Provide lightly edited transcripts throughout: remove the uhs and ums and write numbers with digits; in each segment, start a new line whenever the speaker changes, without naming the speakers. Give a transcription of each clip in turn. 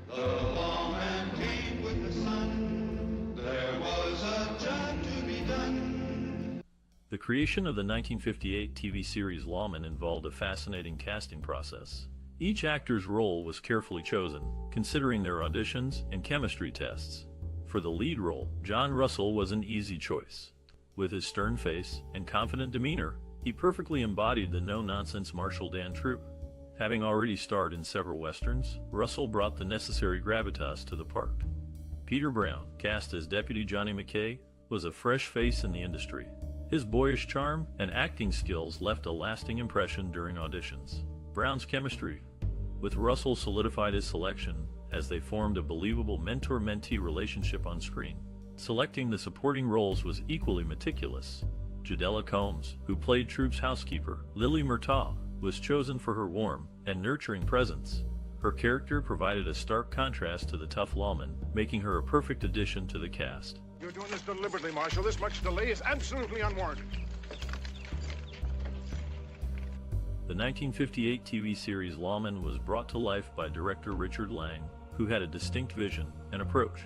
The lawman came with the sun. There was a job to be done.
The creation of the 1958 TV series Lawman involved a fascinating casting process. Each actor's role was carefully chosen, considering their auditions and chemistry tests. For the lead role, John Russell was an easy choice. With his stern face and confident demeanor, he perfectly embodied the no-nonsense Marshal Dan Troop. Having already starred in several westerns, Russell brought the necessary gravitas to the part. Peter Brown, cast as Deputy Johnny McKay, was a fresh face in the industry. His boyish charm and acting skills left a lasting impression during auditions. Brown's chemistry with Russell solidified his selection as they formed a believable mentor-mentee relationship on screen. Selecting the supporting roles was equally meticulous. Jadella Combs, who played Troop's housekeeper, Lily Murtaugh, was chosen for her warm and nurturing presence. Her character provided a stark contrast to the tough lawman, making her a perfect addition to the cast.
You're doing this deliberately, Marshal. This much delay is absolutely unwarranted.
The 1958 TV series Lawman was brought to life by director Richard Lang, who had a distinct vision and approach.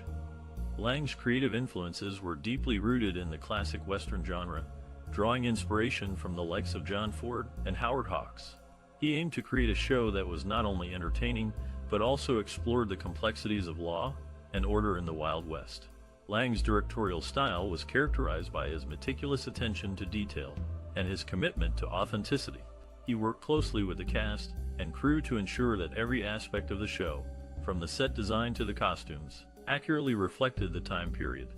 Lang's creative influences were deeply rooted in the classic Western genre, drawing inspiration from the likes of John Ford and Howard Hawks. He aimed to create a show that was not only entertaining, but also explored the complexities of law and order in the Wild West. Lang's directorial style was characterized by his meticulous attention to detail and his commitment to authenticity. He worked closely with the cast and crew to ensure that every aspect of the show, from the set design to the costumes, accurately reflected the time period.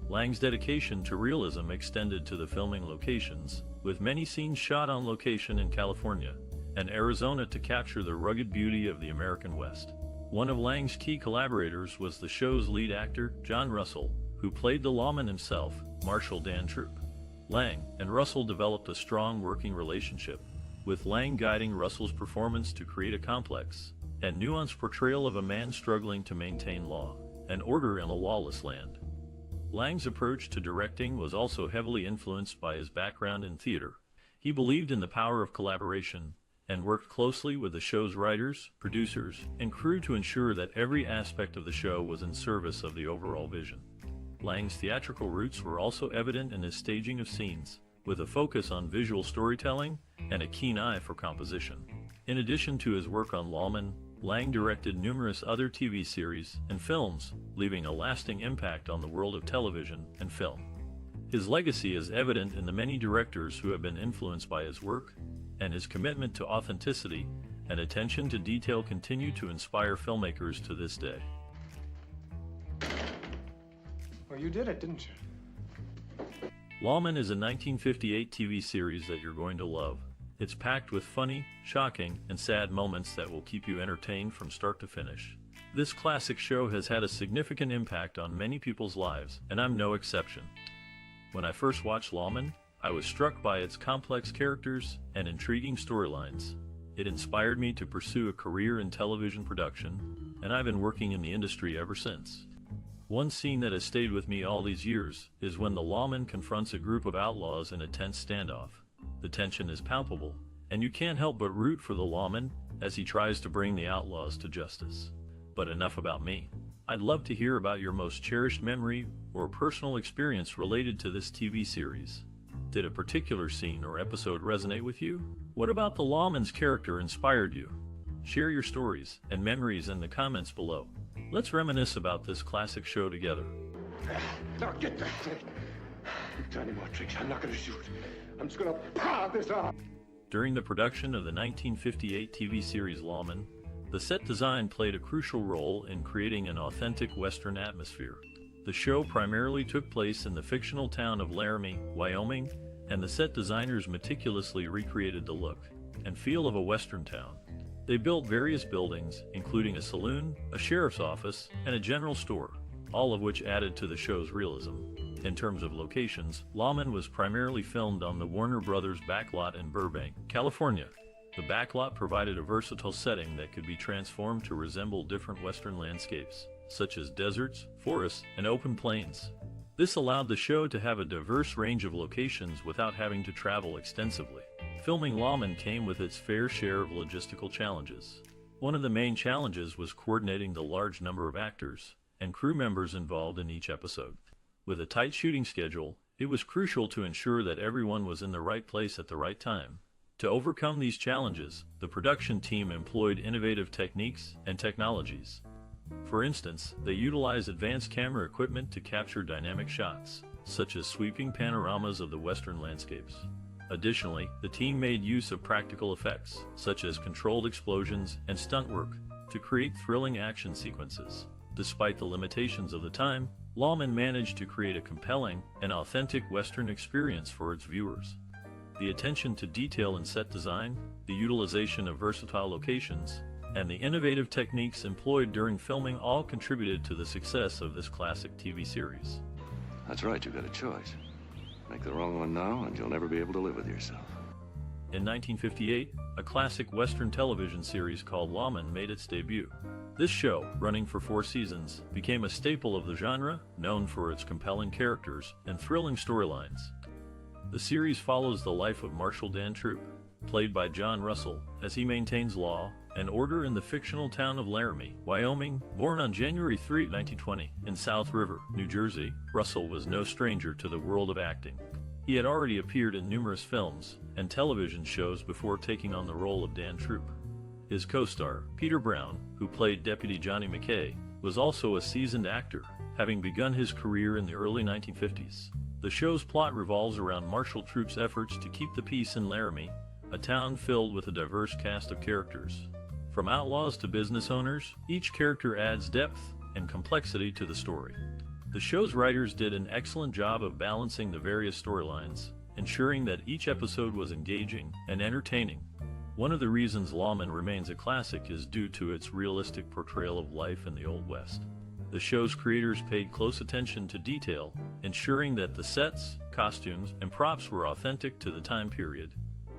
Lang's dedication to realism extended to the filming locations, with many scenes shot on location in California and Arizona to capture the rugged beauty of the American West. One of Lang's key collaborators was the show's lead actor, John Russell, who played the lawman himself, Marshal Dan Troop. Lang and Russell developed a strong working relationship, with Lang guiding Russell's performance to create a complex and nuanced portrayal of a man struggling to maintain law and order in a lawless land. Lang's approach to directing was also heavily influenced by his background in theater. He believed in the power of collaboration and worked closely with the show's writers, producers, and crew to ensure that every aspect of the show was in service of the overall vision. Lang's theatrical roots were also evident in his staging of scenes, with a focus on visual storytelling and a keen eye for composition. In addition to his work on Lawman, Lang directed numerous other TV series and films, leaving a lasting impact on the world of television and film. His legacy is evident in the many directors who have been influenced by his work, and his commitment to authenticity and attention to detail continue to inspire filmmakers to this day.
Well, you did it, didn't you?
Lawman is a 1958 TV series that you're going to love. It's packed with funny, shocking, and sad moments that will keep you entertained from start to finish. This classic show has had a significant impact on many people's lives, and I'm no exception. When I first watched Lawman, I was struck by its complex characters and intriguing storylines. It inspired me to pursue a career in television production, and I've been working in the industry ever since. One scene that has stayed with me all these years is when the lawman confronts a group of outlaws in a tense standoff. The tension is palpable, and you can't help but root for the lawman as he tries to bring the outlaws to justice. But enough about me. I'd love to hear about your most cherished memory or personal experience related to this TV series. Did a particular scene or episode resonate with you? What about the lawman's character inspired you? Share your stories and memories in the comments below. Let's reminisce about this classic show together.
Now get that thing. Try any more tricks. I'm not going to shoot. I'm just going to pound this off.
During the production of the 1958 TV series Lawman, the set design played a crucial role in creating an authentic Western atmosphere. The show primarily took place in the fictional town of Laramie, Wyoming, and the set designers meticulously recreated the look and feel of a Western town. They built various buildings, including a saloon, a sheriff's office, and a general store, all of which added to the show's realism. In terms of locations, Lawman was primarily filmed on the Warner Brothers backlot in Burbank, California. The backlot provided a versatile setting that could be transformed to resemble different Western landscapes, such as deserts, forests, and open plains. This allowed the show to have a diverse range of locations without having to travel extensively. Filming Lawman came with its fair share of logistical challenges. One of the main challenges was coordinating the large number of actors and crew members involved in each episode. With a tight shooting schedule, it was crucial to ensure that everyone was in the right place at the right time. To overcome these challenges, the production team employed innovative techniques and technologies. For instance, they utilized advanced camera equipment to capture dynamic shots, such as sweeping panoramas of the western landscapes. Additionally, the team made use of practical effects, such as controlled explosions and stunt work, to create thrilling action sequences. Despite the limitations of the time, Lawman managed to create a compelling and authentic Western experience for its viewers. The attention to detail in set design, the utilization of versatile locations, and the innovative techniques employed during filming all contributed to the success of this classic TV series.
That's right, you've got a choice. Make the wrong one now, and you'll never be able to live with yourself.
In 1958, a classic Western television series called Lawman made its debut. This show, running for 4 seasons, became a staple of the genre, known for its compelling characters and thrilling storylines. The series follows the life of Marshal Dan Troop, played by John Russell, as he maintains law and order in the fictional town of Laramie, Wyoming. Born on January 3, 1920, in South River, New Jersey, Russell was no stranger to the world of acting. He had already appeared in numerous films and television shows before taking on the role of Dan Troop. His co-star, Peter Brown, who played Deputy Johnny McKay, was also a seasoned actor, having begun his career in the early 1950s. The show's plot revolves around Marshal Troop's efforts to keep the peace in Laramie, a town filled with a diverse cast of characters. From outlaws to business owners, each character adds depth and complexity to the story. The show's writers did an excellent job of balancing the various storylines, ensuring that each episode was engaging and entertaining. One of the reasons Lawman remains a classic is due to its realistic portrayal of life in the Old West. The show's creators paid close attention to detail, ensuring that the sets, costumes, and props were authentic to the time period.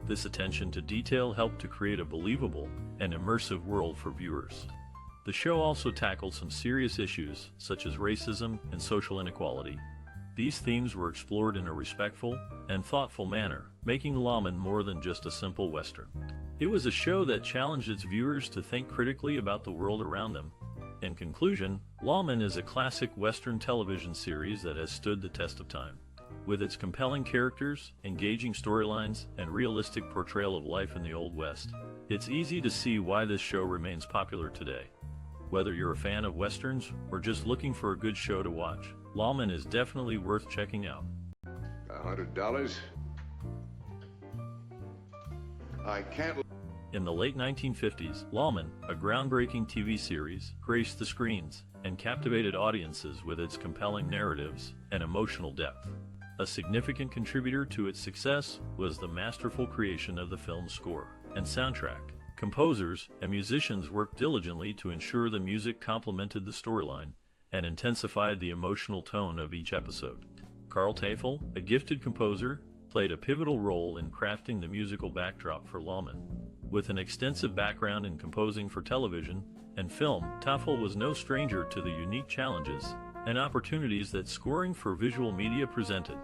This attention to detail helped to create a believable and immersive world for viewers. The show also tackled some serious issues, such as racism and social inequality. These themes were explored in a respectful and thoughtful manner, making Lawman more than just a simple Western. It was a show that challenged its viewers to think critically about the world around them. In conclusion, Lawman is a classic Western television series that has stood the test of time. With its compelling characters, engaging storylines, and realistic portrayal of life in the Old West, it's easy to see why this show remains popular today. Whether you're a fan of Westerns or just looking for a good show to watch, Lawman is definitely worth checking out.
$100? I can't...
In the late 1950s, Lawman, a groundbreaking TV series, graced the screens and captivated audiences with its compelling narratives and emotional depth. A significant contributor to its success was the masterful creation of the film's score and soundtrack. Composers and musicians worked diligently to ensure the music complemented the storyline and intensified the emotional tone of each episode. Carl Tafel, a gifted composer, played a pivotal role in crafting the musical backdrop for Lawman. With an extensive background in composing for television and film, Tafel was no stranger to the unique challenges and opportunities that scoring for visual media presented.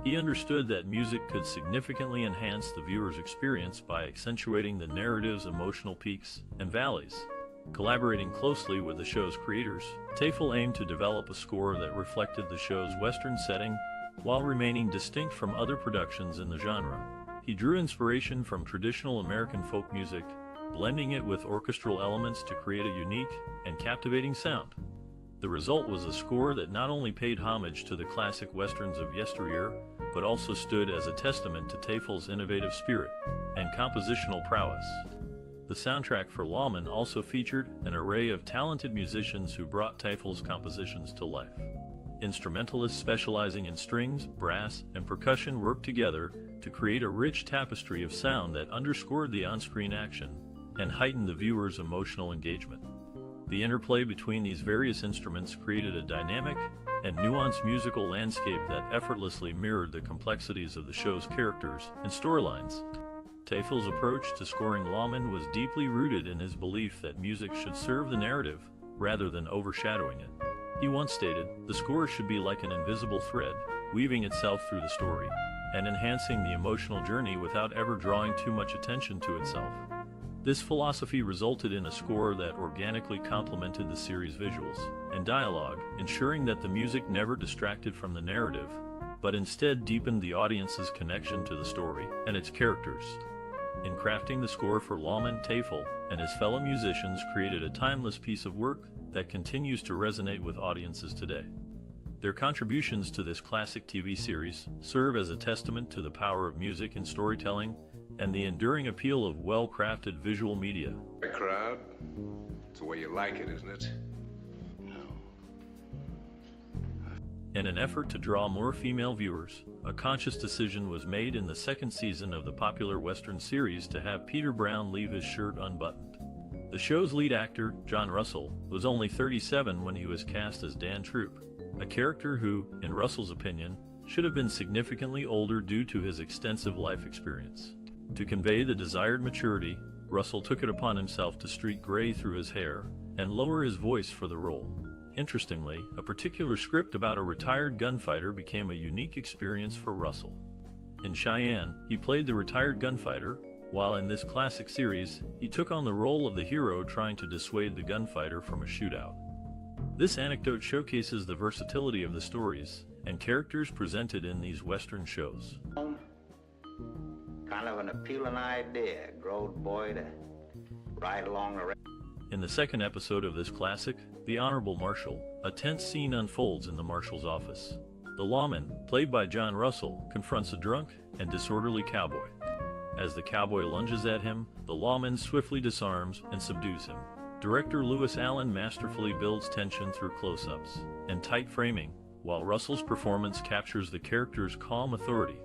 He understood that music could significantly enhance the viewer's experience by accentuating the narrative's emotional peaks and valleys. Collaborating closely with the show's creators, Tafel aimed to develop a score that reflected the show's Western setting while remaining distinct from other productions in the genre. He drew inspiration from traditional American folk music, blending it with orchestral elements to create a unique and captivating sound. The result was a score that not only paid homage to the classic Westerns of yesteryear, but also stood as a testament to Tafel's innovative spirit and compositional prowess. The soundtrack for Lawman also featured an array of talented musicians who brought Tafel's compositions to life. Instrumentalists specializing in strings, brass, and percussion worked together to create a rich tapestry of sound that underscored the on-screen action and heightened the viewer's emotional engagement. The interplay between these various instruments created a dynamic and nuanced musical landscape that effortlessly mirrored the complexities of the show's characters and storylines. Tafel's approach to scoring Lawman was deeply rooted in his belief that music should serve the narrative rather than overshadowing it. He once stated, "The score should be like an invisible thread, weaving itself through the story, and enhancing the emotional journey without ever drawing too much attention to itself." This philosophy resulted in a score that organically complemented the series' visuals and dialogue, ensuring that the music never distracted from the narrative, but instead deepened the audience's connection to the story and its characters. In crafting the score for Lawman, Tafel and his fellow musicians created a timeless piece of work that continues to resonate with audiences today. Their contributions to this classic TV series serve as a testament to the power of music in storytelling and the enduring appeal of well-crafted visual media.
A crowd? It's the way you like it, isn't it?
In an effort to draw more female viewers, a conscious decision was made in the second season of the popular Western series to have Peter Brown leave his shirt unbuttoned. The show's lead actor, John Russell, was only 37 when he was cast as Dan Troop, a character who, in Russell's opinion, should have been significantly older due to his extensive life experience. To convey the desired maturity, Russell took it upon himself to streak gray through his hair and lower his voice for the role. Interestingly, a particular script about a retired gunfighter became a unique experience for Russell. In Cheyenne, he played the retired gunfighter, while in this classic series, he took on the role of the hero trying to dissuade the gunfighter from a shootout. This anecdote showcases the versatility of the stories and characters presented in these Western shows.
Kind of an appealing idea, growed boy to ride along the...
In the second episode of this classic, The Honorable Marshal, a tense scene unfolds in the Marshal's office. The lawman, played by John Russell, confronts a drunk and disorderly cowboy. As the cowboy lunges at him, the lawman swiftly disarms and subdues him. Director Lewis Allen masterfully builds tension through close-ups and tight framing, while Russell's performance captures the character's calm authority.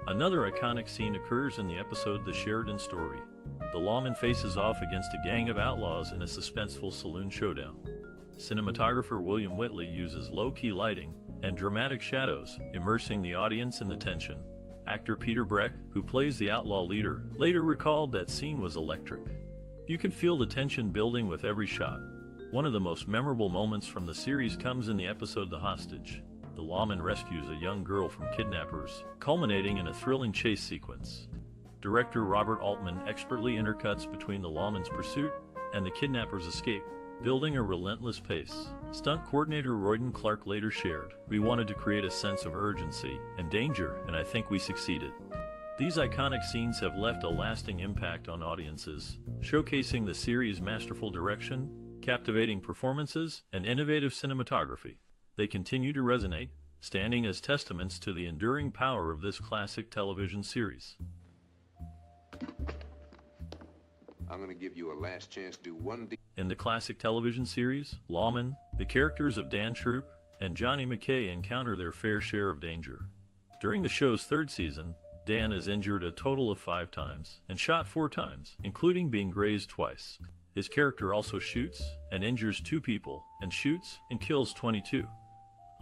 Another iconic scene occurs in the episode The Sheridan Story. The lawman faces off against a gang of outlaws in a suspenseful saloon showdown. Cinematographer William Whitley uses low-key lighting and dramatic shadows, immersing the audience in the tension. Actor Peter Breck, who plays the outlaw leader, later recalled that scene was electric. You could feel the tension building with every shot. One of the most memorable moments from the series comes in the episode The Hostage. The lawman rescues a young girl from kidnappers, culminating in a thrilling chase sequence. Director Robert Altman expertly intercuts between the lawman's pursuit and the kidnapper's escape, building a relentless pace. Stunt coordinator Royden Clark later shared, "We wanted to create a sense of urgency and danger, and I think we succeeded." These iconic scenes have left a lasting impact on audiences, showcasing the series' masterful direction, captivating performances, and innovative cinematography. They continue to resonate, standing as testaments to the enduring power of this classic television series.
I'm gonna give you a last chance to do one deal.
In the classic television series, Lawman, the characters of Dan Troop and Johnny McKay encounter their fair share of danger. During the show's third season, Dan is injured a total of 5 times and shot 4 times, including being grazed twice. His character also shoots and injures 2 people and shoots and kills 22.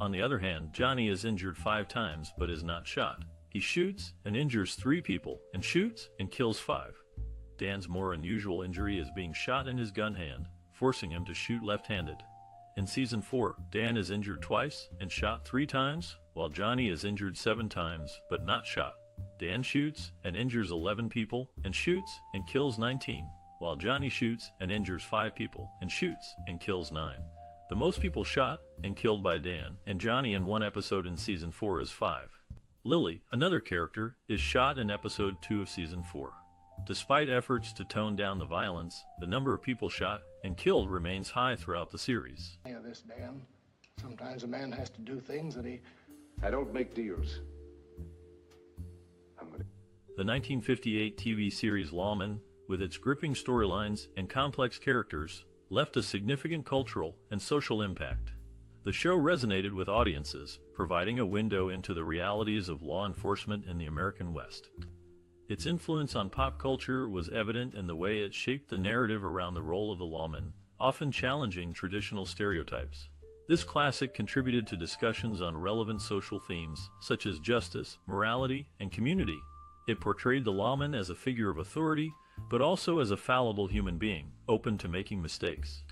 On the other hand, Johnny is injured 5 times but is not shot. He shoots and injures 3 people and shoots and kills 5. Dan's more unusual injury is being shot in his gun hand, forcing him to shoot left-handed. In Season 4, Dan is injured twice and shot 3 times, while Johnny is injured 7 times but not shot. Dan shoots and injures 11 people and shoots and kills 19, while Johnny shoots and injures 5 people and shoots and kills 9. The most people shot and killed by Dan and Johnny in one episode in Season 4 is 5. Lily, another character, is shot in Episode 2 of Season 4. Despite efforts to tone down the violence, the number of people shot and killed remains high throughout the series.
Yeah, this, Dan. Sometimes a man has to do things that he...
I don't make deals.
The 1958 TV series Lawman, with its gripping storylines and complex characters, left a significant cultural and social impact. The show resonated with audiences, providing a window into the realities of law enforcement in the American West. Its influence on pop culture was evident in the way it shaped the narrative around the role of the lawman, often challenging traditional stereotypes. This classic contributed to discussions on relevant social themes, such as justice, morality, and community. It portrayed the lawman as a figure of authority, but also as a fallible human being, open to making mistakes.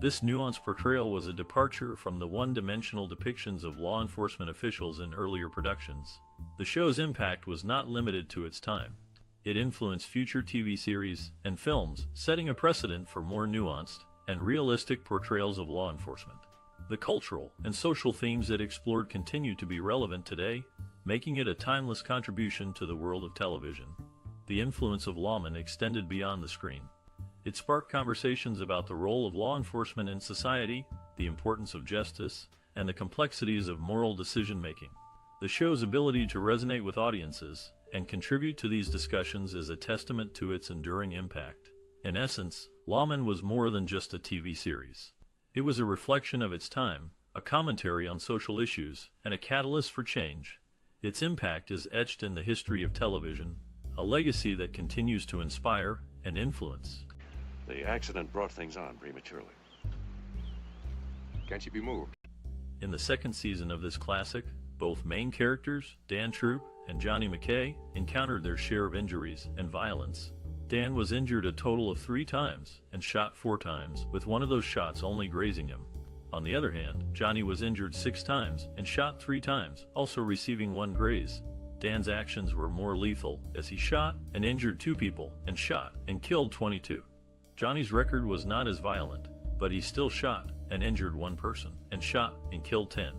This nuanced portrayal was a departure from the one-dimensional depictions of law enforcement officials in earlier productions. The show's impact was not limited to its time. It influenced future TV series and films, setting a precedent for more nuanced and realistic portrayals of law enforcement. The cultural and social themes it explored continue to be relevant today, making it a timeless contribution to the world of television. The influence of Lawman extended beyond the screen. It sparked conversations about the role of law enforcement in society, the importance of justice, and the complexities of moral decision-making. The show's ability to resonate with audiences and contribute to these discussions is a testament to its enduring impact. In essence, Lawman was more than just a TV series. It was a reflection of its time, a commentary on social issues, and a catalyst for change. Its impact is etched in the history of television, a legacy that continues to inspire and influence.
The accident brought things on prematurely.
Can't you be moved?
In the second season of this classic, both main characters, Dan Troop and Johnny McKay, encountered their share of injuries and violence. Dan was injured a total of 3 times and shot 4 times, with one of those shots only grazing him. On the other hand, Johnny was injured 6 times and shot 3 times, also receiving 1 graze. Dan's actions were more lethal, as he shot and injured 2 people and shot and killed 22. Johnny's record was not as violent, but he still shot and injured 1 person and shot and killed 10.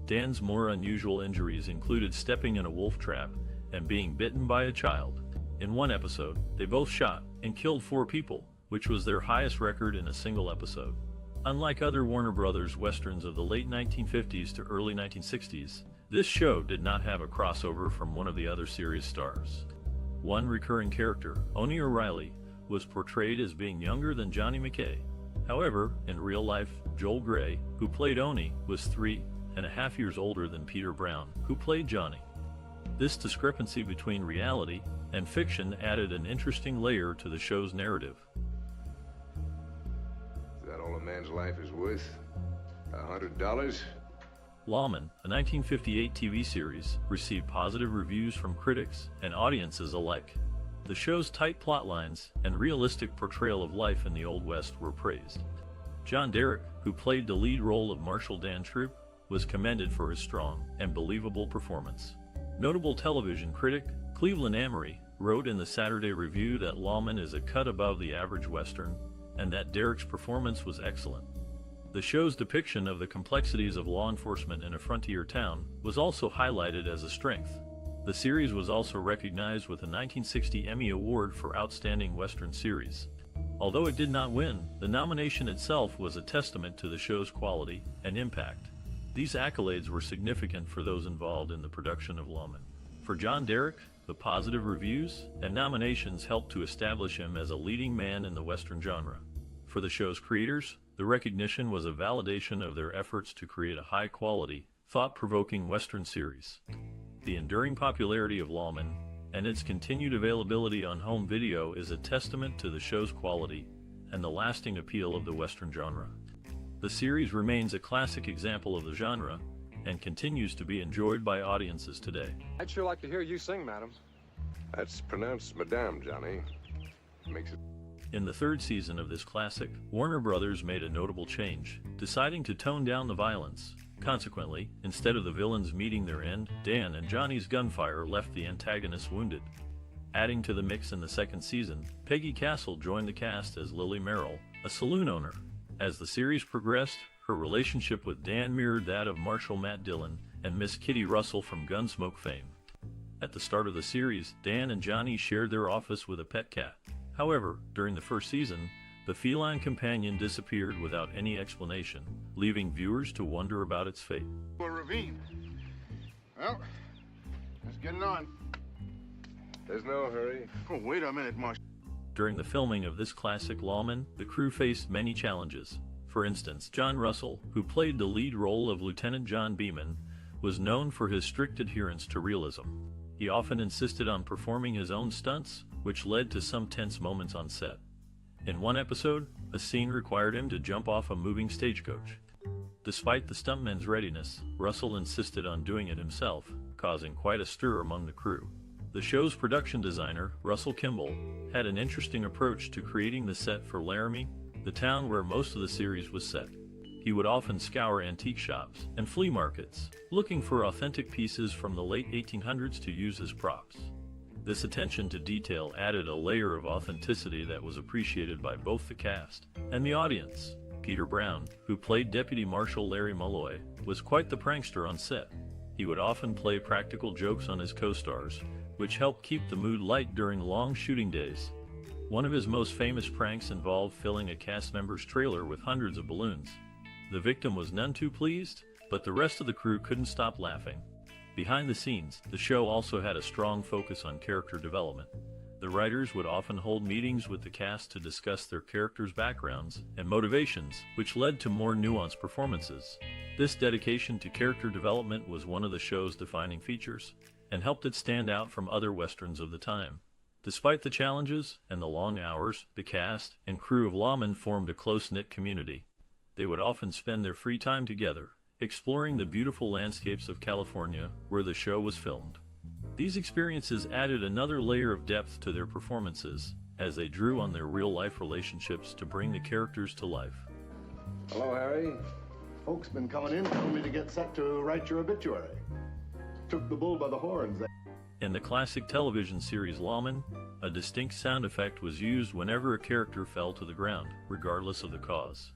Dan's more unusual injuries included stepping in a wolf trap and being bitten by a child. In one episode, they both shot and killed 4 people, which was their highest record in a single episode. Unlike other Warner Brothers westerns of the late 1950s to early 1960s, this show did not have a crossover from one of the other series stars. One recurring character, Oni O'Reilly, was portrayed as being younger than Johnny McKay. However, in real life, Joel Grey, who played Oni, was 3.5 years older than Peter Brown, who played Johnny. This discrepancy between reality and fiction added an interesting layer to the show's narrative.
Is that all a man's life is worth? $100?
Lawman, a 1958 TV series, received positive reviews from critics and audiences alike. The show's tight plot lines and realistic portrayal of life in the Old West were praised. John Derek, who played the lead role of Marshal Dan Troop, was commended for his strong and believable performance. Notable television critic Cleveland Emory wrote in the Saturday Review that Lawman is a cut above the average Western, and that Derek's performance was excellent. The show's depiction of the complexities of law enforcement in a frontier town was also highlighted as a strength. The series was also recognized with a 1960 Emmy Award for Outstanding Western Series. Although it did not win, the nomination itself was a testament to the show's quality and impact. These accolades were significant for those involved in the production of Lawman. For John Derek, the positive reviews and nominations helped to establish him as a leading man in the Western genre. For the show's creators, the recognition was a validation of their efforts to create a high-quality, thought-provoking Western series. The enduring popularity of Lawman and its continued availability on home video is a testament to the show's quality and the lasting appeal of the Western genre. The series remains a classic example of the genre and continues to be enjoyed by audiences today.
I'd sure like to hear you sing, madam.
That's pronounced Madame, Johnny. Makes it...
In the 3rd season of this classic, Warner Brothers made a notable change, deciding to tone down the violence. Consequently, instead of the villains meeting their end, Dan and Johnny's gunfire left the antagonists wounded. Adding to the mix in the 2nd season, Peggie Castle joined the cast as Lily Merrill, a saloon owner. As the series progressed, her relationship with Dan mirrored that of Marshal Matt Dillon and Miss Kitty Russell from Gunsmoke fame. At the start of the series, Dan and Johnny shared their office with a pet cat. However, during the 1st season, the feline companion disappeared without any explanation, leaving viewers to wonder about its fate.
A ravine. Well, let's get it on.
There's no hurry.
Oh, wait a minute, Marshal.
During the filming of this classic Lawman, the crew faced many challenges. For instance, John Russell, who played the lead role of Lieutenant John Beeman, was known for his strict adherence to realism. He often insisted on performing his own stunts, which led to some tense moments on set. In one episode, a scene required him to jump off a moving stagecoach. Despite the stuntman's readiness, Russell insisted on doing it himself, causing quite a stir among the crew. The show's production designer, Russell Kimball, had an interesting approach to creating the set for Laramie, the town where most of the series was set. He would often scour antique shops and flea markets, looking for authentic pieces from the late 1800s to use as props. This attention to detail added a layer of authenticity that was appreciated by both the cast and the audience. Peter Brown, who played Deputy Marshal Larry Malloy, was quite the prankster on set. He would often play practical jokes on his co-stars, which helped keep the mood light during long shooting days. One of his most famous pranks involved filling a cast member's trailer with hundreds of balloons. The victim was none too pleased, but the rest of the crew couldn't stop laughing. Behind the scenes, the show also had a strong focus on character development. The writers would often hold meetings with the cast to discuss their characters' backgrounds and motivations, which led to more nuanced performances. This dedication to character development was one of the show's defining features, and helped it stand out from other westerns of the time. Despite the challenges and the long hours, the cast and crew of Lawman formed a close-knit community. They would often spend their free time together, exploring the beautiful landscapes of California where the show was filmed. These experiences added another layer of depth to their performances, as they drew on their real-life relationships to bring the characters to life.
Hello, Harry. Folks been coming in, told me to get set to write your obituary. Took the bull by the horns.
In the classic television series Lawman, a distinct sound effect was used whenever a character fell to the ground, regardless of the cause.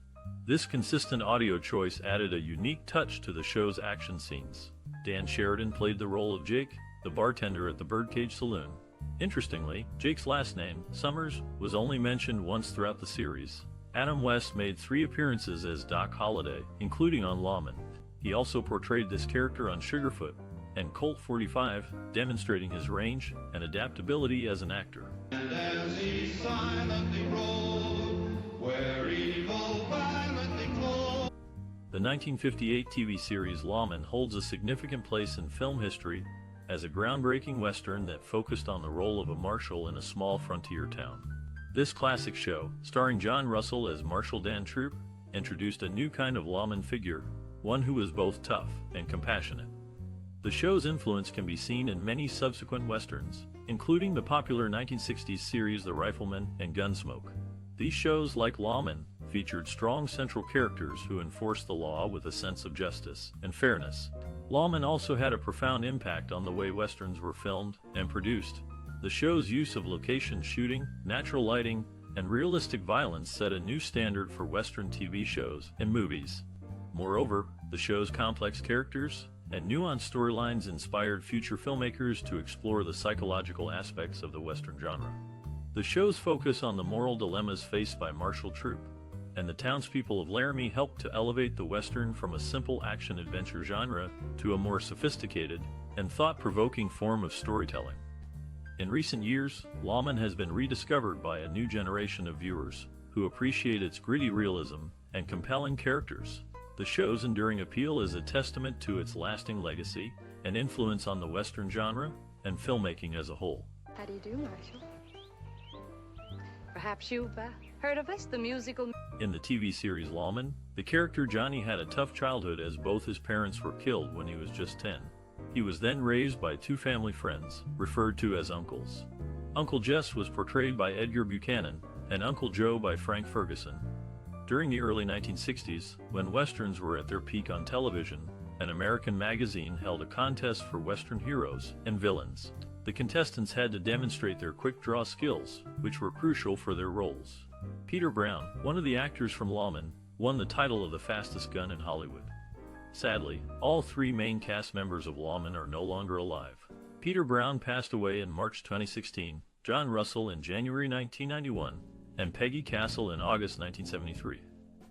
This consistent audio choice added a unique touch to the show's action scenes. Dan Sheridan played the role of Jake, the bartender at the Birdcage Saloon. Interestingly, Jake's last name, Summers, was only mentioned once throughout the series. Adam West made 3 appearances as Doc Holliday, including on Lawman. He also portrayed this character on Sugarfoot and Colt 45, demonstrating his range and adaptability as an actor.
And as he silently rode, where evil violently flowed.
The 1958 TV series Lawman holds a significant place in film history as a groundbreaking western that focused on the role of a marshal in a small frontier town. This classic show, starring John Russell as Marshal Dan Troop, introduced a new kind of lawman figure, one who was both tough and compassionate. The show's influence can be seen in many subsequent westerns, including the popular 1960s series The Rifleman and Gunsmoke. These shows, like Lawman, featured strong central characters who enforced the law with a sense of justice and fairness. Lawman also had a profound impact on the way westerns were filmed and produced. The show's use of location shooting, natural lighting, and realistic violence set a new standard for western TV shows and movies. Moreover, the show's complex characters and nuanced storylines inspired future filmmakers to explore the psychological aspects of the western genre. The show's focus on the moral dilemmas faced by Marshal Troop and the townspeople of Laramie helped to elevate the western from a simple action-adventure genre to a more sophisticated and thought-provoking form of storytelling. In recent years, Lawman has been rediscovered by a new generation of viewers who appreciate its gritty realism and compelling characters. The show's enduring appeal is a testament to its lasting legacy and influence on the western genre and filmmaking as a whole.
How do you do, Marshal? Perhaps you've heard of us, the musical...
In the TV series Lawman, the character Johnny had a tough childhood as both his parents were killed when he was just 10. He was then raised by 2 family friends, referred to as uncles. Uncle Jess was portrayed by Edgar Buchanan, and Uncle Joe by Frank Ferguson. During the early 1960s, when westerns were at their peak on television, an American magazine held a contest for western heroes and villains. The contestants had to demonstrate their quick-draw skills, which were crucial for their roles. Peter Brown, one of the actors from Lawman, won the title of the fastest gun in Hollywood. Sadly, all 3 main cast members of Lawman are no longer alive. Peter Brown passed away in March 2016, John Russell in January 1991, and Peggie Castle in August 1973.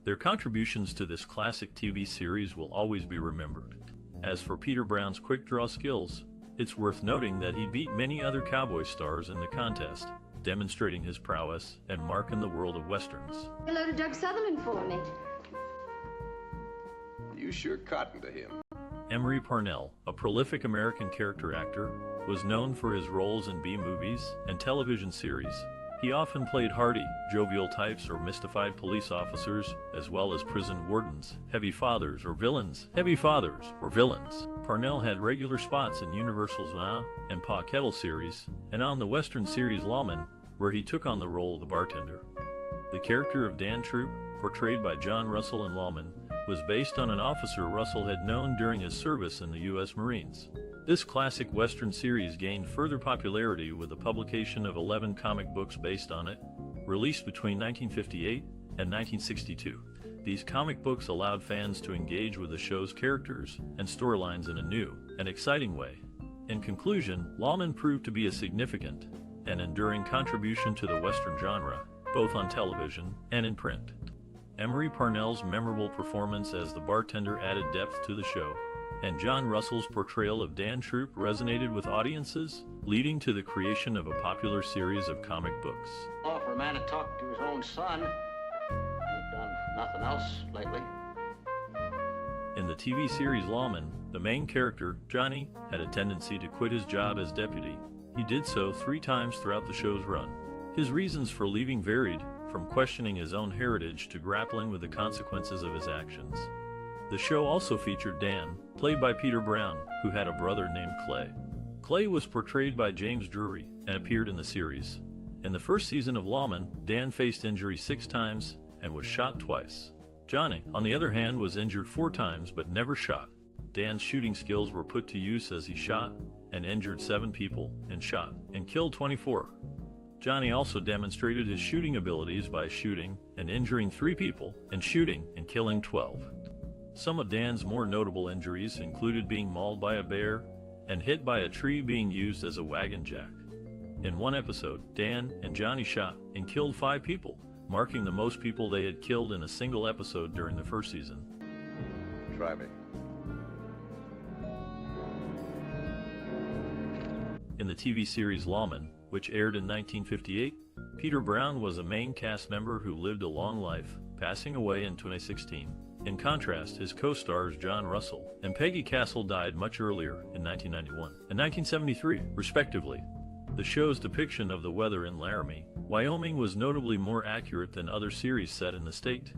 Their contributions to this classic TV series will always be remembered. As for Peter Brown's quick-draw skills, it's worth noting that he beat many other cowboy stars in the contest, demonstrating his prowess and mark in the world of westerns.
Hello to Doug Sutherland for me.
You sure cotton to him.
Emory Parnell, a prolific American character actor, was known for his roles in B-movies and television series. He often played hearty, jovial types or mystified police officers, as well as prison wardens, heavy fathers or villains. Parnell had regular spots in Universal's Ma and Pa Kettle series, and on the Western series Lawman, where he took on the role of the bartender. The character of Dan Troop, portrayed by John Russell in Lawman, was based on an officer Russell had known during his service in the U.S. Marines. This classic Western series gained further popularity with the publication of 11 comic books based on it, released between 1958 and 1962. These comic books allowed fans to engage with the show's characters and storylines in a new and exciting way. In conclusion, Lawman proved to be a significant and enduring contribution to the Western genre, both on television and in print. Emory Parnell's memorable performance as the bartender added depth to the show, and John Russell's portrayal of Dan Troop resonated with audiences, leading to the creation of a popular series of comic books.
Oh, for a man to talk to his own son, ain't done nothing else lately.
In the TV series Lawman, the main character, Johnny, had a tendency to quit his job as deputy. He did so 3 times throughout the show's run. His reasons for leaving varied, from questioning his own heritage to grappling with the consequences of his actions. The show also featured Dan, played by Peter Brown, who had a brother named Clay. Clay was portrayed by James Drury and appeared in the series. In the first season of Lawman, Dan faced injury 6 times and was shot twice. Johnny, on the other hand, was injured 4 times but never shot. Dan's shooting skills were put to use as he shot and injured 7 people and shot and killed 24. Johnny also demonstrated his shooting abilities by shooting and injuring 3 people and shooting and killing 12. Some of Dan's more notable injuries included being mauled by a bear and hit by a tree being used as a wagon jack. In one episode, Dan and Johnny shot and killed 5 people, marking the most people they had killed in a single episode during the first season.
Try me.
In the TV series Lawman, which aired in 1958, Peter Brown was a main cast member who lived a long life, passing away in 2016. In contrast, his co-stars John Russell and Peggie Castle died much earlier in 1991 and 1973, respectively. The show's depiction of the weather in Laramie, Wyoming was notably more accurate than other series set in the state.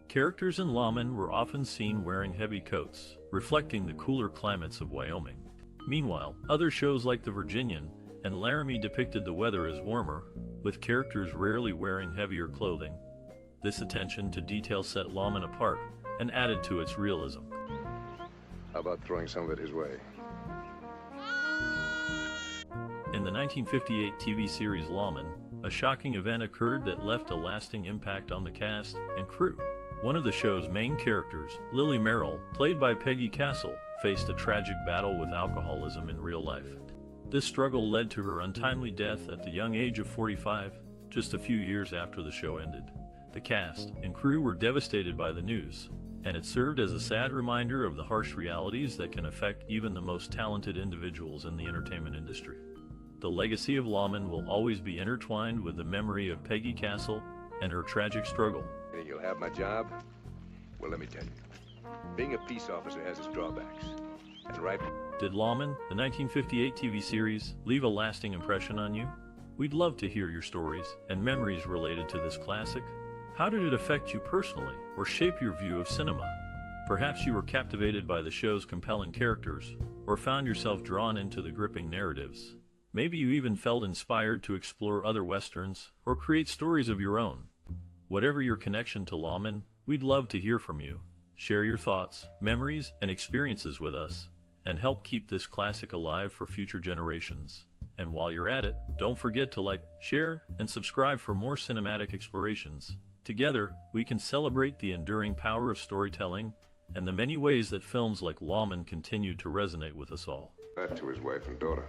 Characters in Lawman were often seen wearing heavy coats, reflecting the cooler climates of Wyoming. Meanwhile, other shows like The Virginian and Laramie depicted the weather as warmer, with characters rarely wearing heavier clothing. This attention to detail set Lawman apart and added to its realism.
How about throwing some of it his way?
In the 1958 TV series Lawman, a shocking event occurred that left a lasting impact on the cast and crew. One of the show's main characters, Lily Merrill, played by Peggie Castle, faced a tragic battle with alcoholism in real life. This struggle led to her untimely death at the young age of 45, just a few years after the show ended. The cast and crew were devastated by the news, and it served as a sad reminder of the harsh realities that can affect even the most talented individuals in the entertainment industry. The legacy of Lawman will always be intertwined with the memory of Peggie Castle and her tragic struggle.
Think you'll have my job? Well, let me tell you. Being a peace officer has its drawbacks. And right...
Did Lawman, the 1958 TV series, leave a lasting impression on you? We'd love to hear your stories and memories related to this classic. How did it affect you personally or shape your view of cinema? Perhaps you were captivated by the show's compelling characters or found yourself drawn into the gripping narratives. Maybe you even felt inspired to explore other westerns or create stories of your own. Whatever your connection to Lawman, we'd love to hear from you. Share your thoughts, memories, and experiences with us, and help keep this classic alive for future generations. And while you're at it, don't forget to like, share, and subscribe for more cinematic explorations. Together, we can celebrate the enduring power of storytelling and the many ways that films like Lawman continue to resonate with us all.
That to his wife and daughter.